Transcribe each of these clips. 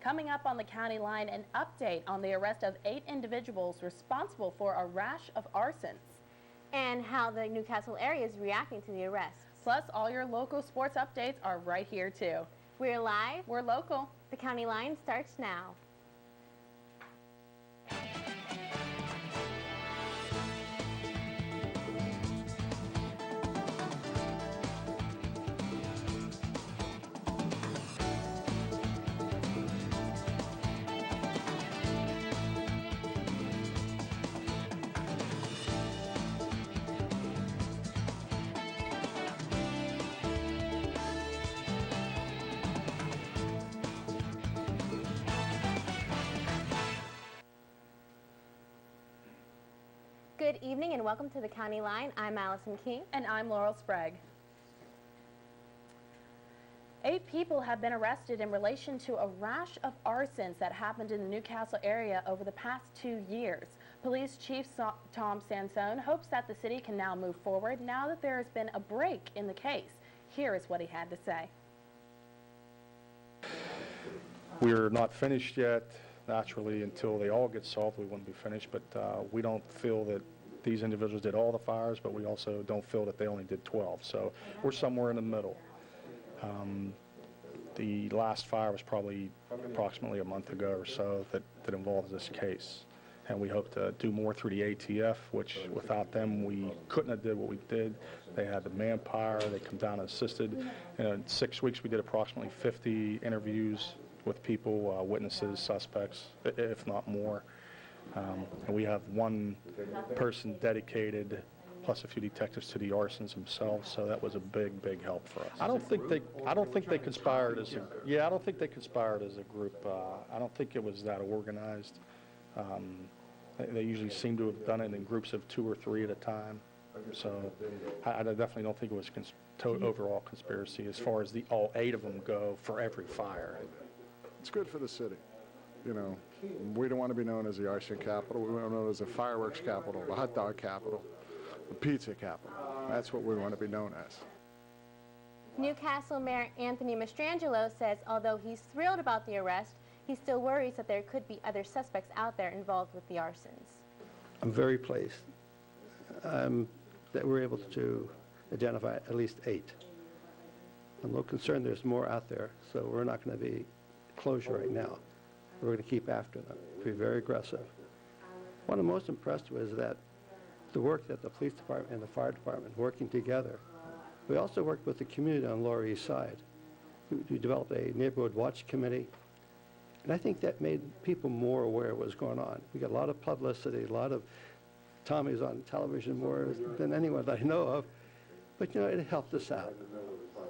Coming up on the County Line, an update on the arrest of 8 individuals responsible for a rash of arsons. And how the Newcastle area is reacting to the arrests. Plus, all your local sports updates are right here, too. We're live. We're local. The County Line starts now. Good evening and welcome to the County Line. I'm Allison King. And I'm Laurel Sprague. 8 people have been arrested in relation to a rash of arsons that happened in the Newcastle area over the past 2 years. Police Chief Tom Sansone hopes that the city can now move forward now that there has been a break in the case. Here is what he had to say. We're not finished yet. Naturally, until they all get solved, we wouldn't be finished, but we don't feel that these individuals did all the fires, but we also don't feel that they only did 12. So we're somewhere in the middle. The last fire was probably approximately a month ago or so that involves this case. And we hope to do more through the ATF, which without them, we couldn't have did what we did. They had the manpower, they come down and assisted. In 6 weeks, we did approximately 50 interviews with people, witnesses, suspects, if not more. And we have one person dedicated, plus a few detectives to the arsons themselves. So that was a big help for us. I don't think they conspired as a group. I don't think it was that organized. They usually seem to have done it in groups of 2 or 3 at a time. So I definitely don't think it was overall conspiracy as far as all 8 of them go for every fire. It's good for the city. You know, we don't want to be known as the arson capital. We want to be known as the fireworks capital, the hot dog capital, the pizza capital. That's what we want to be known as. Newcastle Mayor Anthony Mastrangelo says although he's thrilled about the arrest, he still worries that there could be other suspects out there involved with the arsons. I'm very pleased that we're able to identify at least 8. I'm a little concerned there's more out there, so we're not going to be closure right now. We're going to keep after them, be very aggressive. What I'm most impressed with is that the work that the police department and the fire department working together. We also worked with the community on Lower East Side. We developed a neighborhood watch committee, and I think that made people more aware of what was going on. We got a lot of publicity, a lot of Tommy's on television more than anyone that I know of, but you know, it helped us out.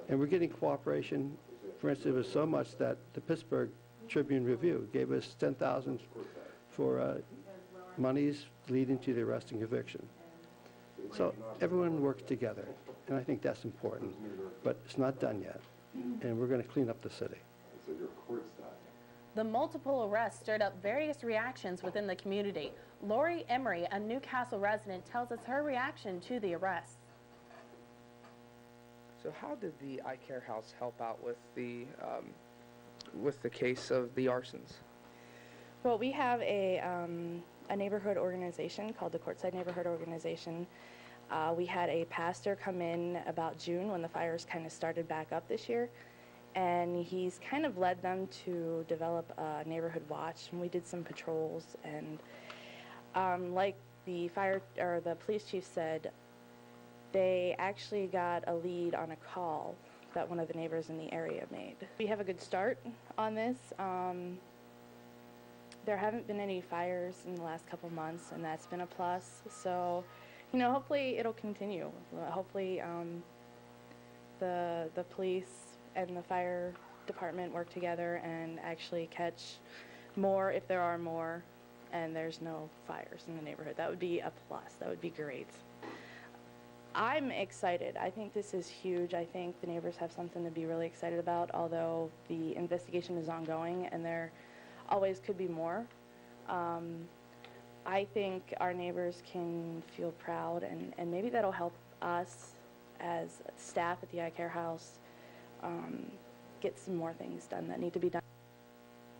And we're getting cooperation. For instance, it was so much that the Pittsburgh Tribune Review gave us $10,000 for monies leading to the arrest and conviction. So everyone works together, and I think that's important. But it's not done yet, and we're going to clean up the city. The multiple arrests stirred up various reactions within the community. Lori Emery, a Newcastle resident, tells us her reaction to the arrests. So how did the I Care House help out with the case of the arsons? Well, we have a neighborhood organization called the Courtside Neighborhood Organization. We had a pastor come in about June when the fires kind of started back up this year, and he's kind of led them to develop a neighborhood watch, and we did some patrols, and like the police chief said, they actually got a lead on a call that one of the neighbors in the area made. We have a good start on this. There haven't been any fires in the last couple months, and that's been a plus. So, you know, hopefully it'll continue. Hopefully the police and the fire department work together and actually catch more if there are more and there's no fires in the neighborhood. That would be a plus. That would be great. I'm excited. I think this is huge. I think the neighbors have something to be really excited about, although the investigation is ongoing and there always could be more. I think our neighbors can feel proud, and maybe that'll help us as staff at the I Care House get some more things done that need to be done.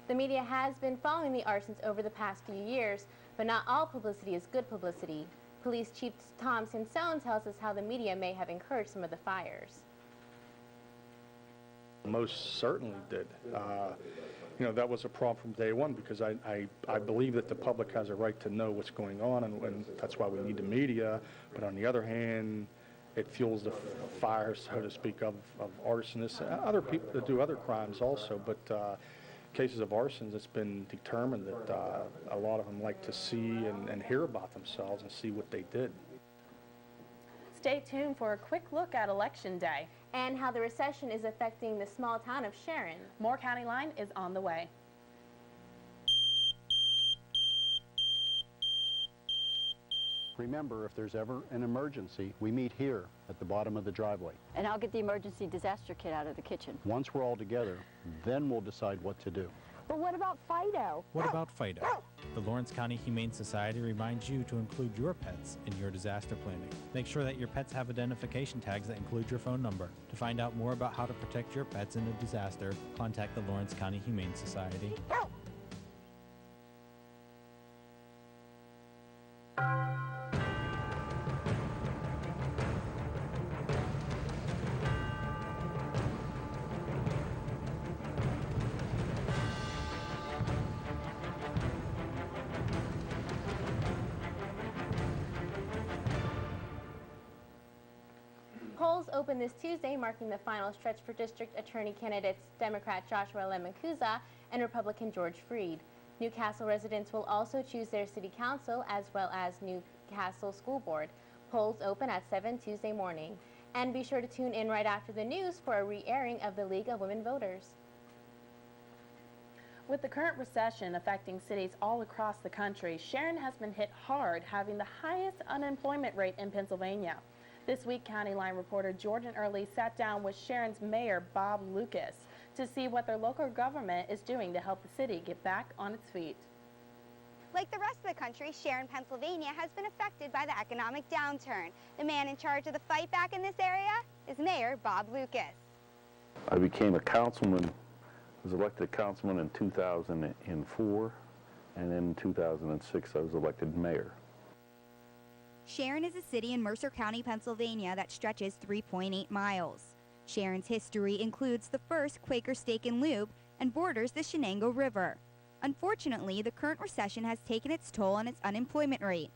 The media has been following the arsons over the past few years, but not all publicity is good publicity. Police Chief Tom Sansone tells us how the media may have encouraged some of the fires. Most certainly did. You know, that was a problem from day one, because I believe that the public has a right to know what's going on, and that's why we need the media. But on the other hand, it fuels the fire, so to speak, of arsonists and other people that do other crimes also. But cases of arsons, it's been determined that a lot of them like to see and hear about themselves and see what they did. Stay tuned for a quick look at Election Day. And how the recession is affecting the small town of Sharon. More County Line is on the way. Remember, if there's ever an emergency, we meet here at the bottom of the driveway. And I'll get the emergency disaster kit out of the kitchen. Once we're all together, then we'll decide what to do. But what about Fido? What about Fido? The Lawrence County Humane Society reminds you to include your pets in your disaster planning. Make sure that your pets have identification tags that include your phone number. To find out more about how to protect your pets in a disaster, contact the Lawrence County Humane Society. Polls open this Tuesday, marking the final stretch for district attorney candidates Democrat Joshua Lemancuza and Republican George Freed. Newcastle residents will also choose their city council as well as Newcastle School Board. Polls open at 7 Tuesday morning. And be sure to tune in right after the news for a re-airing of the League of Women Voters. With the current recession affecting cities all across the country, Sharon has been hit hard, having the highest unemployment rate in Pennsylvania. This week, County Line reporter Jordan Early sat down with Sharon's mayor, Bob Lucas, to see what their local government is doing to help the city get back on its feet. Like the rest of the country, Sharon, Pennsylvania has been affected by the economic downturn. The man in charge of the fight back in this area is Mayor Bob Lucas. I became a councilman, was elected a councilman in 2004, and in 2006 I was elected mayor. Sharon is a city in Mercer County, Pennsylvania that stretches 3.8 miles. Sharon's history includes the first Quaker Steak and Lube and borders the Shenango River. Unfortunately, the current recession has taken its toll on its unemployment rate.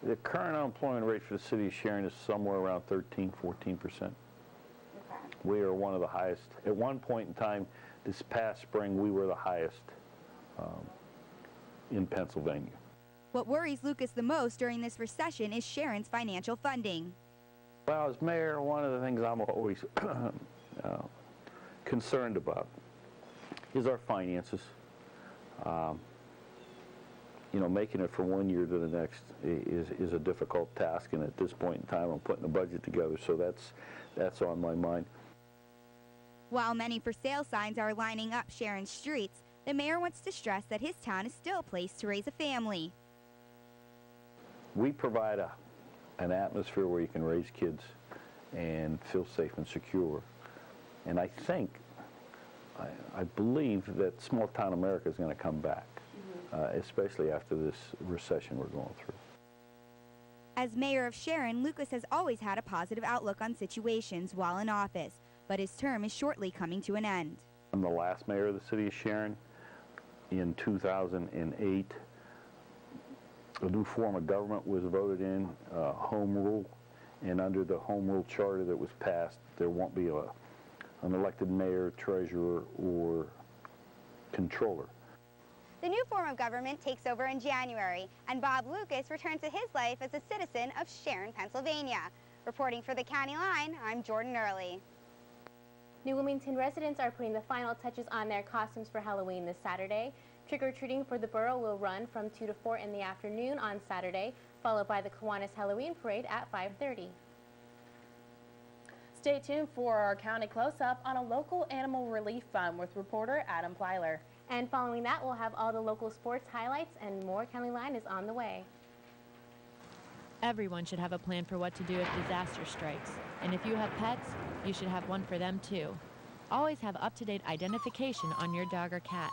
The current unemployment rate for the city of Sharon is somewhere around 13-14%. Okay. We are one of the highest. At one point in time, this past spring, we were the highest in Pennsylvania. What worries Lucas the most during this recession is Sharon's financial funding. Well, as mayor, one of the things I'm always concerned about is our finances. You know, making it from one year to the next is a difficult task, and at this point in time, I'm putting a budget together, so that's on my mind. While many for sale signs are lining up Sharon's streets, the mayor wants to stress that his town is still a place to raise a family. We provide an atmosphere where you can raise kids and feel safe and secure. And I think, I believe that small town America is going to come back, especially after this recession we're going through. As mayor of Sharon, Lucas has always had a positive outlook on situations while in office, but his term is shortly coming to an end. I'm the last mayor of the city of Sharon. In 2008, a new form of government was voted in, home rule, and under the home rule charter that was passed, there won't be an elected mayor, treasurer, or controller. The new form of government takes over in January, and Bob Lucas returns to his life as a citizen of Sharon, Pennsylvania. Reporting for the County Line, I'm Jordan Early. New Wilmington residents are putting the final touches on their costumes for Halloween this Saturday. Trick-or-treating for the borough will run from 2 to 4 in the afternoon on Saturday, followed by the Kiwanis Halloween Parade at 5:30. Stay tuned for our county close-up on a local animal relief fund with reporter Adam Plyler. And following that, we'll have all the local sports highlights, and more County Line is on the way. Everyone should have a plan for what to do if disaster strikes. And if you have pets, you should have one for them too. Always have up-to-date identification on your dog or cat.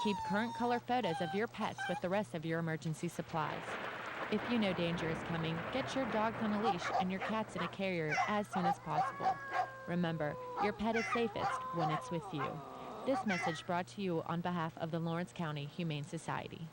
Keep current color photos of your pets with the rest of your emergency supplies. If you know danger is coming, get your dogs on a leash and your cats in a carrier as soon as possible. Remember, your pet is safest when it's with you. This message brought to you on behalf of the Lawrence County Humane Society.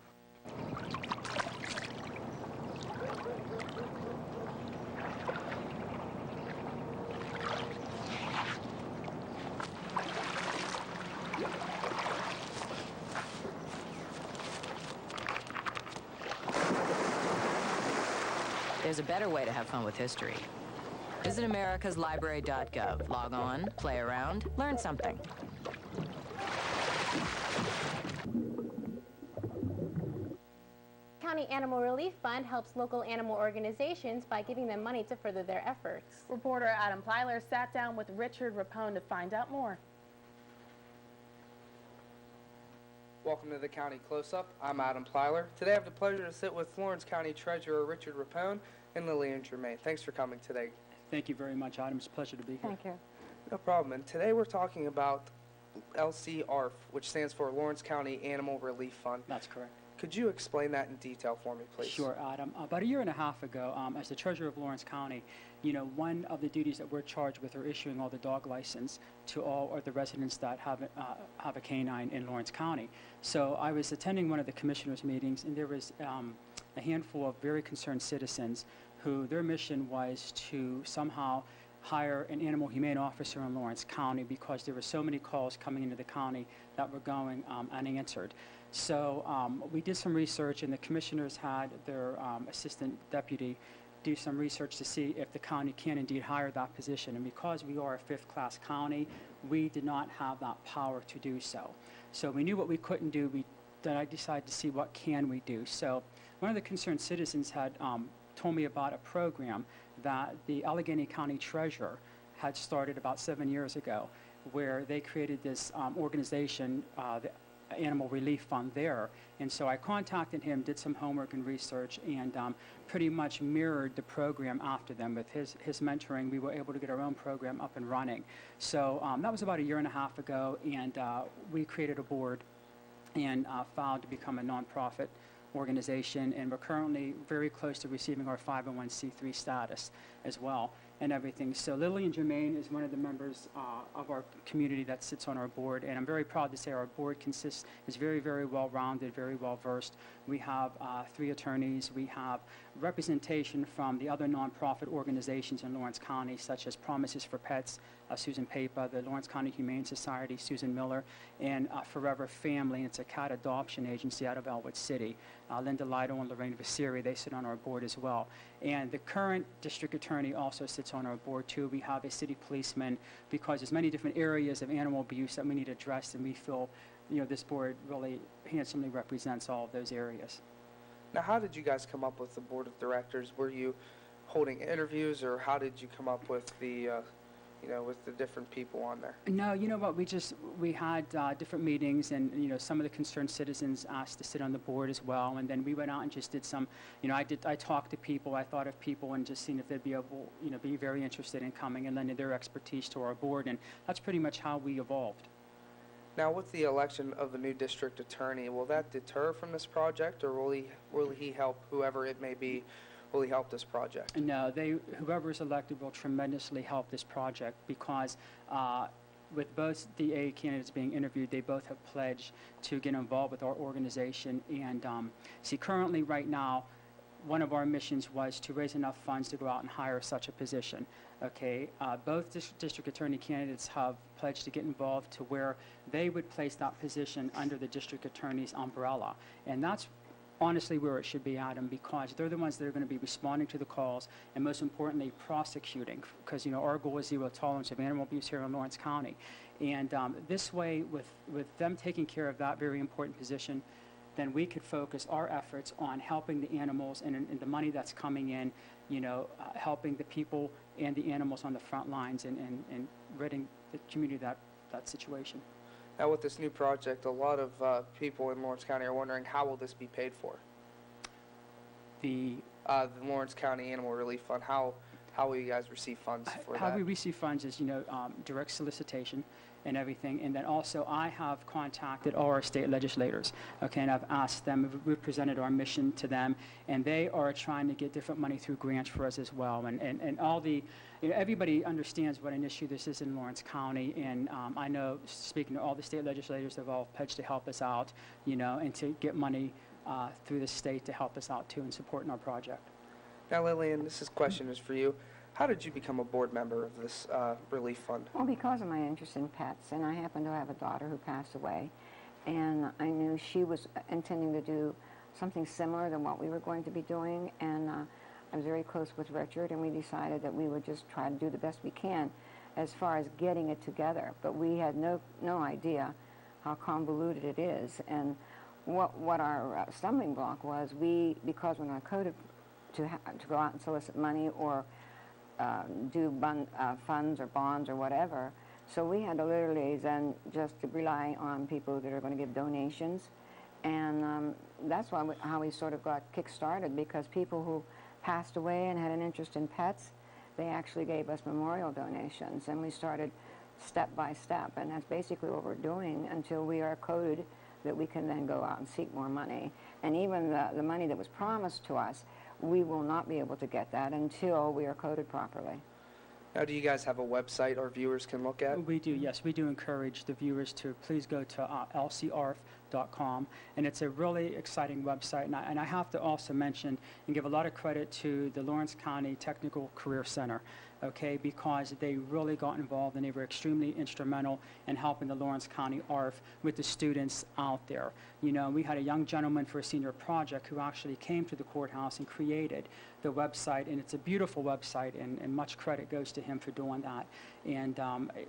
There's a better way to have fun with history. Visit americaslibrary.gov. Log on, play around, learn something. County Animal Relief Fund helps local animal organizations by giving them money to further their efforts. Reporter Adam Plyler sat down with Richard Rapone to find out more. Welcome to the County Close-Up. I'm Adam Plyler. Today I have the pleasure to sit with Lawrence County Treasurer Richard Rapone and Lillian Germain. Thanks for coming today. Thank you very much, Adam. It's a pleasure to be here. Thank you. No problem. And today we're talking about LCRF, which stands for Lawrence County Animal Relief Fund. That's correct. Could you explain that in detail for me, please? Sure, Adam. About a year and a half ago, as the treasurer of Lawrence County, one of the duties that we're charged with are issuing all the dog license to all of the residents that have a canine in Lawrence County. So I was attending one of the commissioners' meetings, and there was a handful of very concerned citizens who their mission was to somehow hire an animal humane officer in Lawrence County because there were so many calls coming into the county that were going unanswered. So we did some research, and the commissioners had their assistant deputy do some research to see if the county can indeed hire that position. And because we are a fifth-class county, we did not have that power to do so. So we knew what we couldn't do. Then I decided to see what can we do. So one of the concerned citizens had told me about a program that the Allegheny County Treasurer had started about 7 years ago, where they created this organization, the Animal Relief Fund there. And so I contacted him, did some homework and research, and pretty much mirrored the program after them. With his mentoring, we were able to get our own program up and running. So that was about a year and a half ago, and we created a board and filed to become a nonprofit organization, and we're currently very close to receiving our 501c3 status as well and everything. So Lillian Germain is one of the members of our community that sits on our board, and I'm very proud to say our board is very, very well-rounded, very well-versed. We have 3 attorneys. We have representation from the other nonprofit organizations in Lawrence County, such as Promises for Pets, Susan Papa, the Lawrence County Humane Society, Susan Miller, and Forever Family. It's a cat adoption agency out of Elwood City. Linda Lido and Lorraine Vasiri, they sit on our board as well. And the current district attorney also sits on our board too. We have a city policeman, because there's many different areas of animal abuse that we need addressed, and we feel this board really handsomely represents all of those areas. Now, how did you guys come up with the board of directors? Were you holding interviews, or how did you come up with the with the different people on there? No, you know what, we had different meetings, and some of the concerned citizens asked to sit on the board as well, and then we went out and just did some, I talked to people, I thought of people, and just seeing if they'd be able, be very interested in coming and lending their expertise to our board, and that's pretty much how we evolved. Now, with the election of the new district attorney, will that deter from this project, or will he help whoever it may be? Will he help this project? No, whoever is elected will tremendously help this project, because with both the A candidates being interviewed, they both have pledged to get involved with our organization. And see, currently right now, one of our missions was to raise enough funds to go out and hire such a position. Okay, both district attorney candidates have pledged to get involved to where they would place that position under the district attorney's umbrella. And that's honestly where it should be, Adam, because they're the ones that are going to be responding to the calls and, most importantly, prosecuting, because our goal is zero tolerance of animal abuse here in Lawrence County. And this way, with them taking care of that very important position, then we could focus our efforts on helping the animals and the money that's coming in, helping the people and the animals on the front lines and ridding the community of that situation. Now, with this new project, a lot of people in Lawrence County are wondering, how will this be paid for? The Lawrence County Animal Relief Fund, how how will you guys receive funds for How that? we receive funds is, direct solicitation and everything. And then also I have contacted all our state legislators, okay, and I've asked them, we've presented our mission to them, and they are trying to get different money through grants for us as well. And all the, everybody understands what an issue this is in Lawrence County, and I know, speaking to all the state legislators, they've all pledged to help us out, and to get money through the state to help us out too in supporting our project. Now, Lillian, this question is for you. How did you become a board member of this relief fund? Well, because of my interest in pets, and I happen to have a daughter who passed away, and I knew she was intending to do something similar than what we were going to be doing, and I was very close with Richard, and we decided that we would just try to do the best we can as far as getting it together, but we had no idea how convoluted it is, and what our stumbling block was, because we're not coded to go out and solicit money or do funds or bonds or whatever. So we had to literally then just to rely on people that are going to give donations. And that's how we sort of got kick-started, because people who passed away and had an interest in pets, they actually gave us memorial donations. And we started step by step. And that's basically what we're doing until we are coded that we can then go out and seek more money. And even the money that was promised to us, we will not be able to get that until we are coded properly. Now, do you guys have a website our viewers can look at? We do, yes. We do encourage the viewers to please go to lcarf.com, and it's a really exciting website. And I have to also mention and give a lot of credit to the Lawrence County Technical Career Center, okay, because they really got involved and they were extremely instrumental in helping the Lawrence County ARF with the students out there. We had a young gentleman for a senior project who actually came to the courthouse and created the website, and it's a beautiful website, and much credit goes to him for doing that. And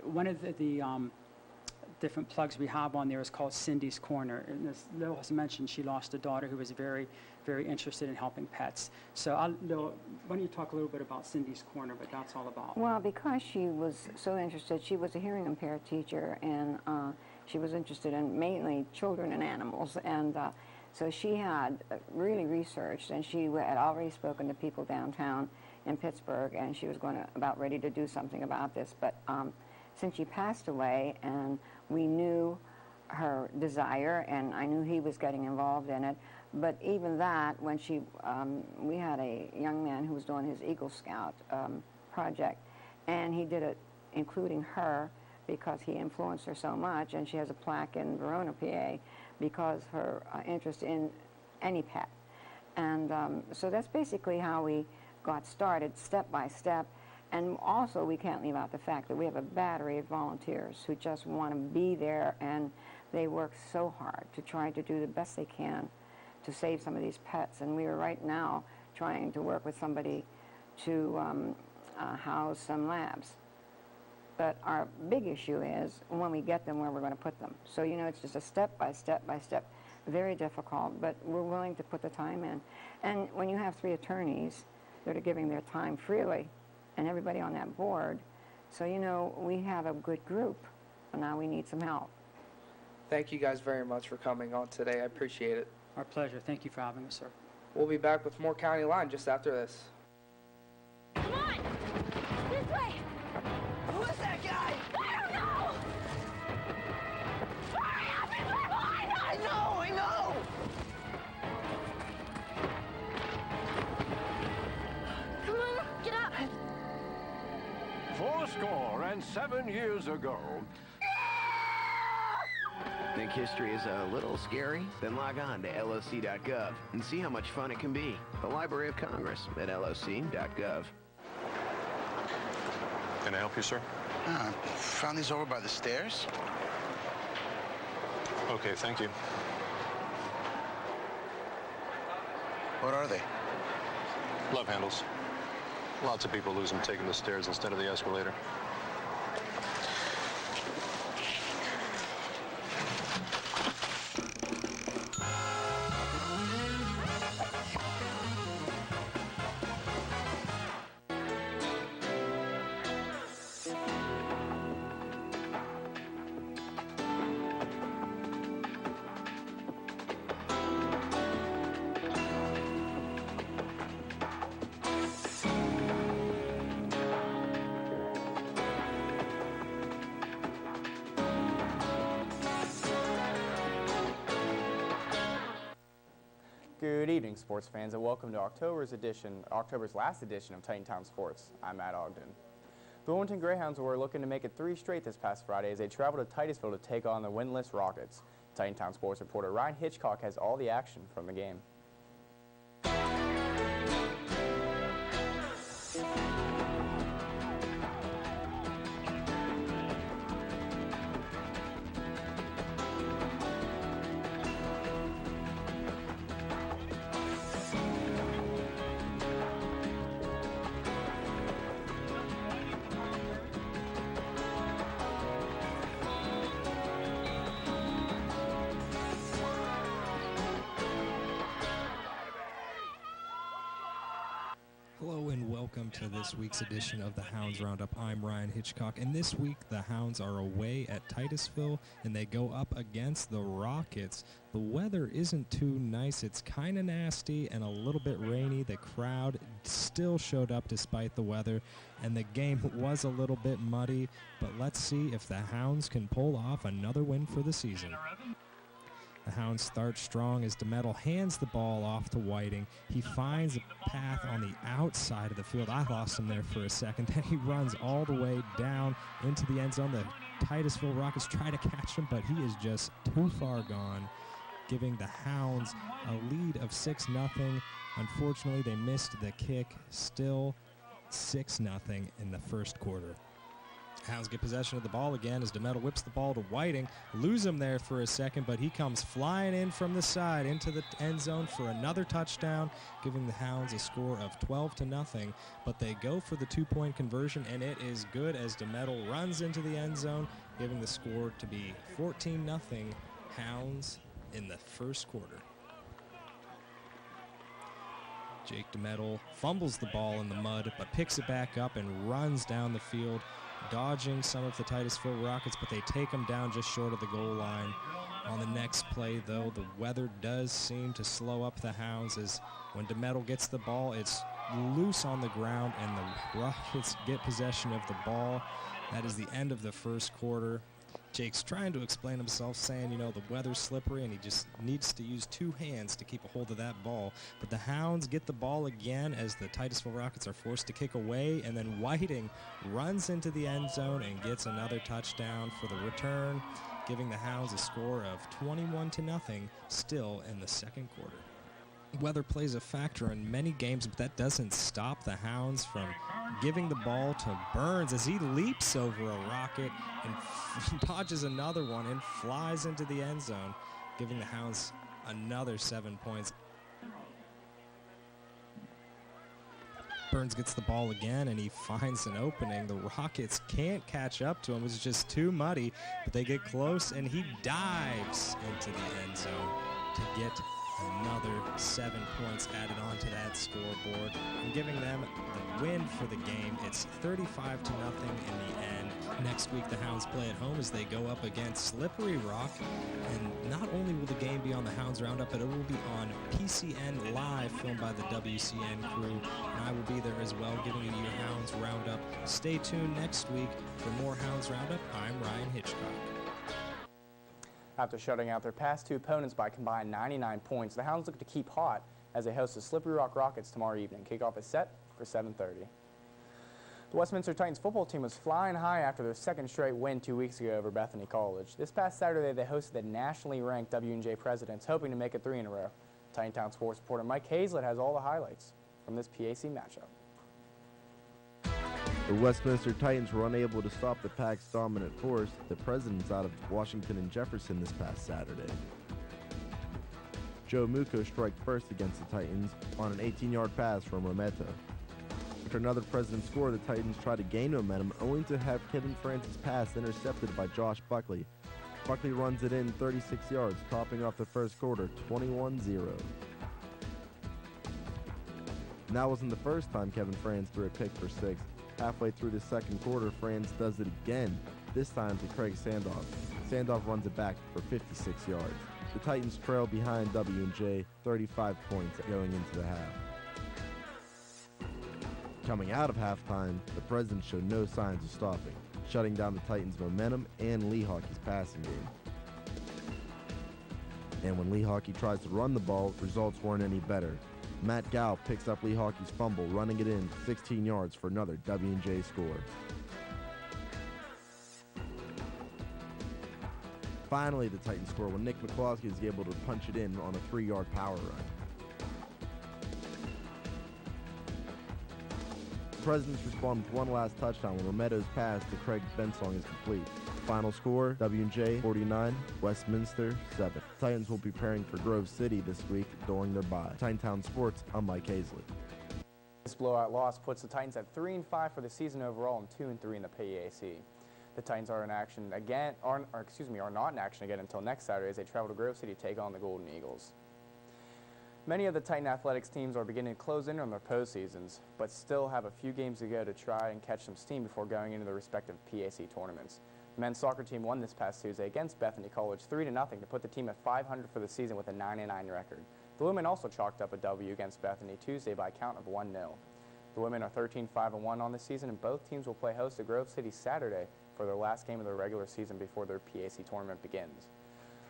one of the different plugs we have on there is called Cindy's Corner. And as Lil has mentioned, she lost a daughter who was very, very interested in helping pets. So Lil, why don't you talk a little bit about Cindy's Corner, what that's all about? Well, because she was so interested, she was a hearing impaired teacher, and she was interested in mainly children and animals. And so she had really researched, and she had already spoken to people downtown in Pittsburgh, and she was about ready to do something about this. But since she passed away, and we knew her desire, and I knew he was getting involved in it, but even that, when we had a young man who was doing his Eagle Scout project, and he did it including her because he influenced her so much, and she has a plaque in Verona, PA, because her interest in any pet. And so that's basically how we got started, step by step. And also, we can't leave out the fact that we have a battery of volunteers who just want to be there, and they work so hard to try to do the best they can to save some of these pets. And we are right now trying to work with somebody to house some labs. But our big issue is when we get them, where we're going to put them. So, it's just a step by step by step, very difficult, but we're willing to put the time in. And when you have 3 attorneys that are giving their time freely, and everybody on that board, so we have a good group, and now we need some help. Thank you guys very much for coming on today. I appreciate it. Our pleasure. Thank you for having us, sir. We'll be back with more County Line just after this. Come on! This way! Who is that guy? I don't know! Hurry up! He's right behind us! I know! Come on, get up! 407 years ago. Think history is a little scary? Then log on to loc.gov and see how much fun it can be. The Library of Congress at loc.gov. Can I help you, sir? Found these over by the stairs. Okay, thank you. What are they? Love handles. Lots of people lose them taking the stairs instead of the escalator. Good evening, sports fans, and welcome to October's last edition of Titan Town Sports. I'm Matt Ogden. The Wilmington Greyhounds were looking to make it 3 straight this past Friday as they traveled to Titusville to take on the winless Rockets. Titan Town Sports reporter Ryan Hitchcock has all the action from the game. Hello and welcome to this week's edition of the Hounds Roundup. I'm Ryan Hitchcock, and this week the Hounds are away at Titusville and they go up against the Rockets. The weather isn't too nice. It's kind of nasty and a little bit rainy. The crowd still showed up despite the weather, and the game was a little bit muddy, but let's see if the Hounds can pull off another win for the season. The Hounds start strong as DeMetal hands the ball off to Whiting. He finds a path on the outside of the field. I lost him there for a second. Then he runs all the way down into the end zone. The Titusville Rockets try to catch him, but he is just too far gone, giving the Hounds a lead of 6-0. Unfortunately, they missed the kick. Still 6-0 in the first quarter. Hounds get possession of the ball again as DeMetal whips the ball to Whiting. Lose him there for a second, but he comes flying in from the side into the end zone for another touchdown, giving the Hounds a score of 12-0. But they go for the 2-point conversion, and it is good as DeMetal runs into the end zone, giving the score to be 14-0 Hounds in the first quarter. Jake DeMetal fumbles the ball in the mud, but picks it back up and runs down the field, dodging some of the Titusville Rockets, but they take him down just short of the goal line. On the next play, though, the weather does seem to slow up the Hounds as when DeMetal gets the ball, it's loose on the ground, and the Rockets get possession of the ball. That is the end of the first quarter. Jake's trying to explain himself, saying, you know, the weather's slippery and he just needs to use 2 hands to keep a hold of that ball. But the Hounds get the ball again as the Titusville Rockets are forced to kick away, and then Whiting runs into the end zone and gets another touchdown for the return, giving the Hounds a score of 21-0 still in the second quarter. Weather plays a factor in many games, but that doesn't stop the Hounds from giving the ball to Burns as he leaps over a Rocket and dodges another one and flies into the end zone, giving the Hounds another 7 points. Burns gets the ball again and he finds an opening. The Rockets can't catch up to him. It's just too muddy, but they get close and he dives into the end zone to get another 7 points added on to that scoreboard and giving them the win for the game. It's 35-0 in the end. Next week the Hounds play at home as they go up against Slippery Rock, and not only will the game be on the Hounds Roundup, but it will be on PCN Live, filmed by the WCN crew, and I will be there as well giving you your Hounds Roundup. Stay tuned next week for more Hounds Roundup. I'm Ryan Hitchcock. After shutting out their past 2 opponents by combined 99 points, the Hounds look to keep hot as they host the Slippery Rock Rockets tomorrow evening. Kickoff is set for 7:30. The Westminster Titans football team was flying high after their 2nd straight win 2 weeks ago over Bethany College. This past Saturday, they hosted the nationally ranked W&J Presidents, hoping to make it 3 in a row. Titan Town sports reporter Mike Hazlett has all the highlights from this PAC matchup. The Westminster Titans were unable to stop the Pac's dominant force, the Presidents, out of Washington and Jefferson this past Saturday. Joe Mucco struck first against the Titans on an 18-yard pass from Rometa. After another President score, the Titans tried to gain momentum, only to have Kevin Francis' pass intercepted by Josh Buckley. Buckley runs it in 36 yards, topping off the first quarter 21-0. And that wasn't the first time Kevin Franz threw a pick for 6. Halfway through the second quarter, Franz does it again, this time to Craig Sandoff. Sandoff runs it back for 56 yards. The Titans trail behind W&J 35 points going into the half. Coming out of halftime, the Presidents showed no signs of stopping, shutting down the Titans' momentum and Lee Hockey's passing game. And when Lee Hockey tries to run the ball, results weren't any better. Matt Gow picks up Lee Hockey's fumble, running it in 16 yards for another W&J score. Finally, the Titans score when Nick McCloskey is able to punch it in on a 3-yard power run. The Presidents respond with one last touchdown when Rometto's pass to Craig Bensong is complete. Final score, W&J 49, Westminster 7. Titans will be preparing for Grove City this week during their bye. Titantown Sports, I'm Mike Hazlett. This blowout loss puts the Titans at 3-5 for the season overall and 2-3 in the PAC. The Titans are not in action again until next Saturday as they travel to Grove City to take on the Golden Eagles. Many of the Titan athletics teams are beginning to close in on their postseasons, but still have a few games to go to try and catch some steam before going into their respective PAC tournaments. The men's soccer team won this past Tuesday against Bethany College 3-0 to put the team at 500 for the season with a 9-9 record. The women also chalked up a W against Bethany Tuesday by a count of 1-0. The women are 13-5-1 on this season, and both teams will play host to Grove City Saturday for their last game of their regular season before their PAC tournament begins.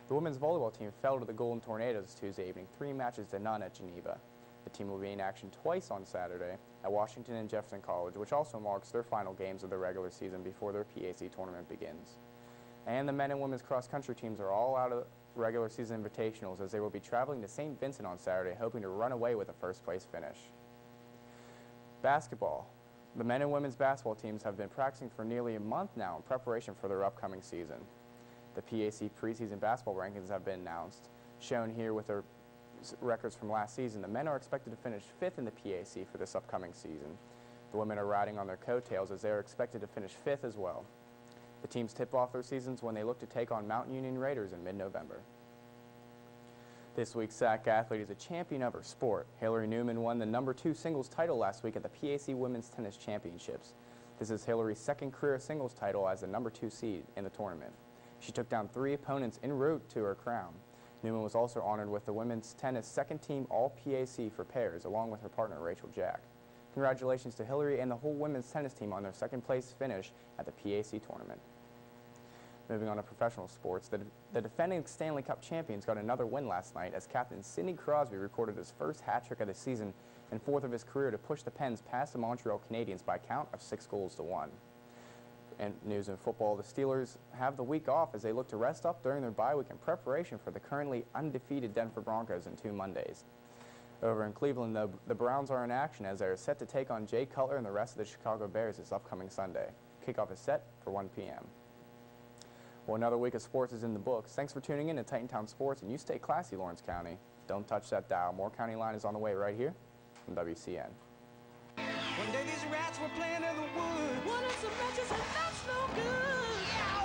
The women's volleyball team fell to the Golden Tornadoes Tuesday evening, 3-0 at Geneva. The team will be in action twice on Saturday at Washington and Jefferson College, which also marks their final games of the regular season before their PAC tournament begins. And the men and women's cross-country teams are all out of regular season invitationals as they will be traveling to St. Vincent on Saturday, hoping to run away with a first-place finish. Basketball. The men and women's basketball teams have been practicing for nearly a month now in preparation for their upcoming season. The PAC preseason basketball rankings have been announced. Shown here with their records from last season, the men are expected to finish 5th in the PAC for this upcoming season. The women are riding on their coattails as they are expected to finish 5th as well. The teams tip off their seasons when they look to take on Mount Union Raiders in mid-November. This week's SAC athlete is a champion of her sport. Hillary Newman won the #2 singles title last week at the PAC Women's Tennis Championships. This is Hillary's second career singles title as the #2 seed in the tournament. She took down 3 opponents en route to her crown. Newman was also honored with the women's tennis second-team All-PAC for pairs, along with her partner Rachel Jack. Congratulations to Hillary and the whole women's tennis team on their second-place finish at the PAC tournament. Moving on to professional sports, the defending Stanley Cup champions got another win last night as captain Sidney Crosby recorded his first hat-trick of the season and 4th of his career to push the Pens past the Montreal Canadiens by a count of 6-1. And news in football, the Steelers have the week off as they look to rest up during their bye week in preparation for the currently undefeated Denver Broncos in 2 Mondays. Over in Cleveland, though, the Browns are in action as they are set to take on Jay Cutler and the rest of the Chicago Bears this upcoming Sunday. Kickoff is set for 1 p.m. Well, another week of sports is in the books. Thanks for tuning in to Titantown Sports, and you stay classy, Lawrence County. Don't touch that dial. More County Line is on the way right here from WCN. One day these rats were playing in the woods. One of some matches and that's no good.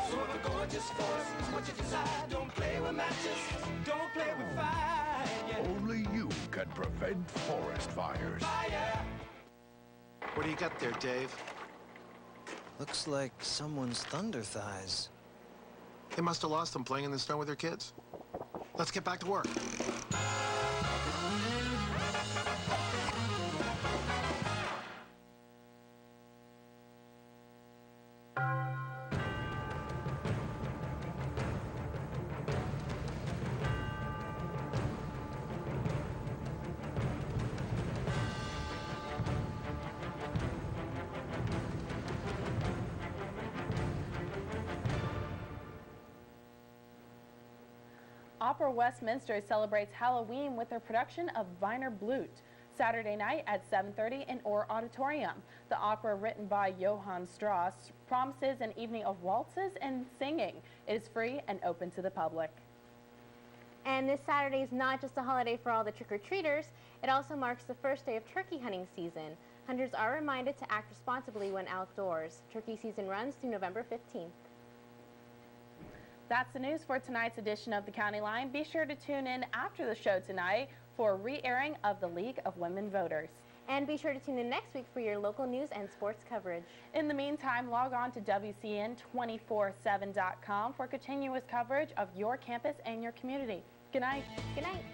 So the gorgeous force is what you decide. Don't play with matches. Don't play with fire. Yeah. Only you can prevent forest fires. Fire. What do you got there, Dave? Looks like someone's thunder thighs. They must have lost them playing in the snow with their kids. Let's get back to work. Opera Westminster celebrates Halloween with their production of Wiener Blut, Saturday night at 7:30 in Orr Auditorium. The opera, written by Johann Strauss, promises an evening of waltzes and singing. It is free and open to the public. And this Saturday is not just a holiday for all the trick-or-treaters, it also marks the first day of turkey hunting season. Hunters are reminded to act responsibly when outdoors. Turkey season runs through November 15th. That's the news for tonight's edition of the County Line. Be sure to tune in after the show tonight for a re-airing of the League of Women Voters. And be sure to tune in next week for your local news and sports coverage. In the meantime, log on to WCN247.com for continuous coverage of your campus and your community. Good night. Good night.